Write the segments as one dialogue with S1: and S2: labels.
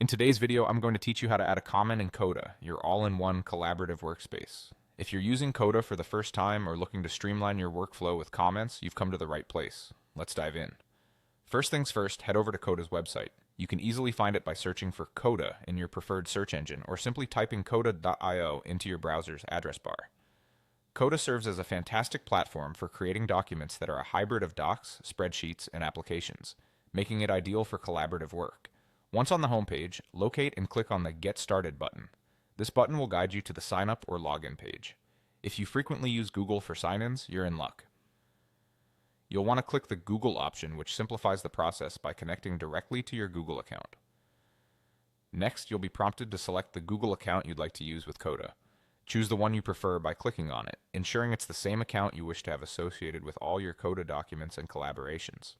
S1: In today's video, I'm going to teach you how to add a comment in Coda, your all-in-one collaborative workspace. If you're using Coda for the first time or looking to streamline your workflow with comments, you've come to the right place. Let's dive in. First things first, head over to Coda's website. You can easily find it by searching for Coda in your preferred search engine or simply typing coda.io into your browser's address bar. Coda serves as a fantastic platform for creating documents that are a hybrid of docs, spreadsheets, and applications, making it ideal for collaborative work. Once on the homepage, locate and click on the Get Started button. This button will guide you to the sign up or login page. If you frequently use Google for sign-ins, you're in luck. You'll want to click the Google option, which simplifies the process by connecting directly to your Google account. Next, you'll be prompted to select the Google account you'd like to use with Coda. Choose the one you prefer by clicking on it, ensuring it's the same account you wish to have associated with all your Coda documents and collaborations.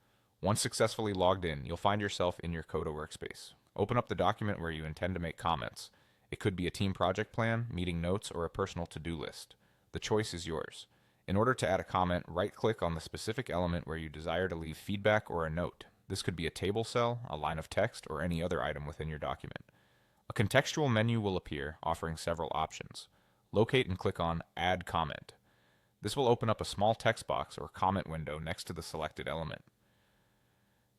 S1: Once successfully logged in, you'll find yourself in your Coda workspace. Open up the document where you intend to make comments. It could be a team project plan, meeting notes, or a personal to-do list. The choice is yours. In order to add a comment, right-click on the specific element where you desire to leave feedback or a note. This could be a table cell, a line of text, or any other item within your document. A contextual menu will appear, offering several options. Locate and click on Add Comment. This will open up a small text box or comment window next to the selected element.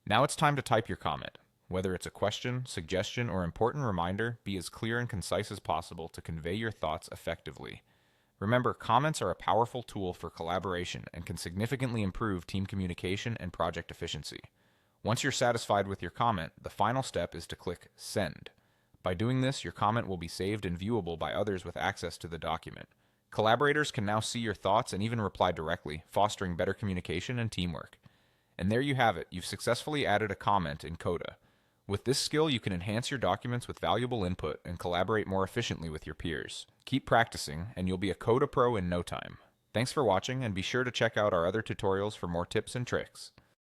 S1: Now it's time to type your comment. Whether it's a question, suggestion, or important reminder, be as clear and concise as possible to convey your thoughts effectively. Remember, comments are a powerful tool for collaboration and can significantly improve team communication and project efficiency. Once you're satisfied with your comment, the final step is to click Send. By doing this, your comment will be saved and viewable by others with access to the document. Collaborators can now see your thoughts and even reply directly, fostering better communication and teamwork. And there you have it, you've successfully added a comment in Coda. With this skill, you can enhance your documents with valuable input and collaborate more efficiently with your peers. Keep practicing, and you'll be a Coda pro in no time. Thanks for watching, and be sure to check out our other tutorials for more tips and tricks.